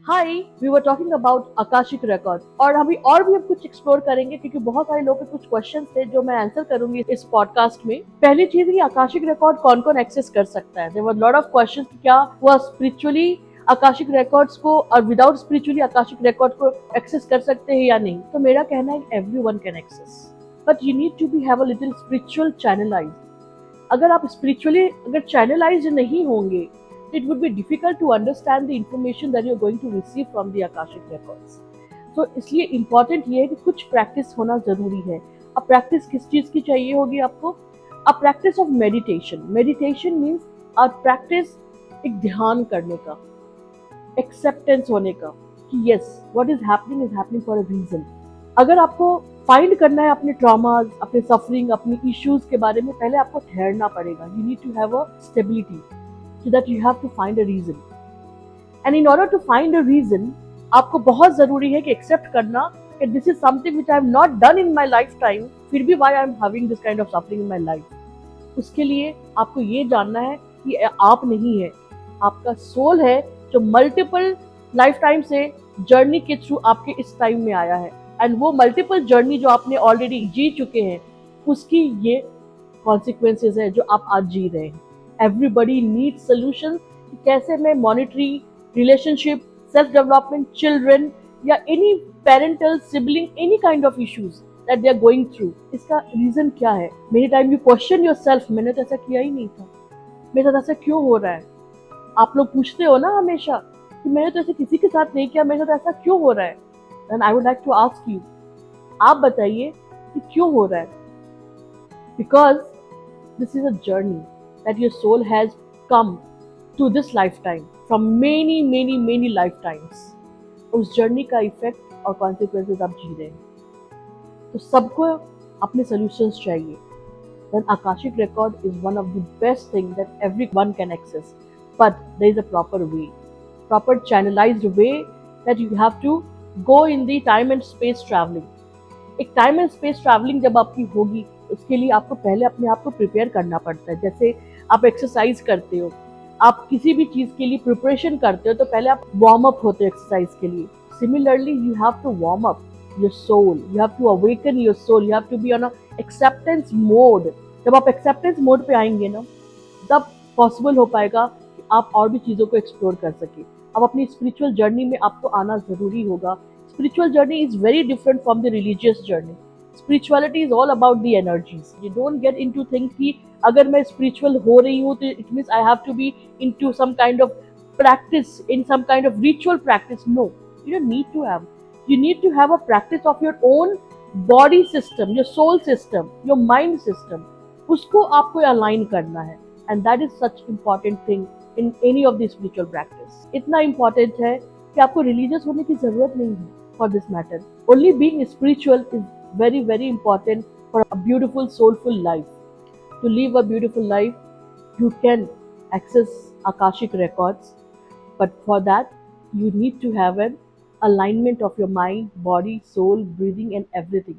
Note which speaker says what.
Speaker 1: Hi, we were talking about Akashic record और अभी और भी हम कुछ एक्सप्लोर करेंगे क्योंकि बहुत सारे लोगों के कुछ क्वेश्चंस थे जो मैं आंसर करूंगी इस पॉडकास्ट में। पहली चीज ये आकाशिक रिकॉर्ड कौन कौन एक्सेस कर सकता है। There were lot of questions कि क्या वह स्पिरिचुअली आकाशिक रिकॉर्ड्स को और विदाउट स्पिरिचुअली आकाशिक रिकॉर्ड को एक्सेस कर सकते हैं या नहीं। तो मेरा कहना है everyone can access, but you need to be have a little spiritual channelise. अगर आप स्पिरिचुअली अगर चैनलाइज नहीं होंगे, it would be difficult to understand the information that you're going to receive from the Akashic records. So इसलिए important ये है कि कुछ प्रैक्टिस होना जरूरी है। अब प्रैक्टिस किस चीज की चाहिए होगी आपको? A practice of meditation. Meditation means a practice एक ध्यान करने का, एक्सेप्टेंस होने का कि yes what is happening for a reason. अगर आपको फाइंड करना है अपने ट्रॉमाज, अपने सफरिंग, अपनी इश्यूज के बारे में, पहले आपको ठहरना पड़ेगा। You need to have a stability so that you have to find a reason. And in order to find a reason, आपको बहुत जरूरी है कि एक्सेप्ट करना कि this is something which I have not done in my lifetime, फिर भी why I am having this kind of suffering in my life. उसके लिए आपको ये जानना है कि आप नहीं है, आपका सोल है जो मल्टीपल लाइफ टाइम से जर्नी के थ्रू आपके इस टाइम में आया है। एंड वो मल्टीपल जर्नी जो आपने ऑलरेडी जी चुके हैं, उसकी ये कॉन्सिक्वेंसेज है जो आप आज जी रहे हैं। Everybody need solution. कैसे मैं monetary relationship, self development, children या any parental sibling, any kind of issues that they are going through, इसका रीजन क्या है? Many time you question yourself, मैंने तो ऐसा किया ही नहीं था, मेरे साथ ऐसा क्यों हो रहा है? आप लोग पूछते हो ना हमेशा कि मैंने तो ऐसे किसी के साथ नहीं किया, मेरे साथ ऐसा क्यों हो रहा है? And I would like to ask you, आप बताइए कि क्यों हो रहा है? Because this is a journey that your soul has come to this lifetime from many lifetimes. उस जर्नी का इफेक्ट और कॉन्सिक्वेंसेज आप जी रहे हैं, तो सबको अपने सॉल्यूशंस चाहिए। Then Akashic record is one of the best thing that everyone can access, but there is a proper channelized way that you have to go in the time and space traveling. एक time and space travelling जब आपकी होगी, उसके लिए आपको पहले अपने आप को प्रिपेयर करना पड़ता है। जैसे आप एक्सरसाइज करते हो, आप किसी भी चीज के लिए प्रिपरेशन करते हो, तो पहले आप वार्म अप होते हो एक्सरसाइज के लिए। Similarly you have to warm up your soul, you have to awaken your soul, you have to be on acceptance mode. जब आप एक्सेप्टेंस मोड पे आएंगे ना, तब पॉसिबल हो पाएगा कि आप और भी चीज़ों को एक्सप्लोर कर सके। अब अपनी स्पिरिचुअल जर्नी में आपको आना ज़रूरी होगा। Spiritual journey is very different from the religious journey. Spirituality is all about the energies. You don't get in to think कि अगर मैं स्पिरिचुअल हो रही हूँ तो it means I have to be in to some kind of practice, in some kind of ritual practice. No, you don't need to have. You need to have a practice of your own body system, your soul system, your mind system. उसको आपको align करना है, and that is such important thing in any of the spiritual practice. इतना important है कि आपको religious होने की जरूरत नहीं है for this matter. Only being spiritual is very important for a beautiful soulful life. To live a beautiful life, you can access Akashic records, but for that you need to have an alignment of your mind, body, soul, breathing and everything.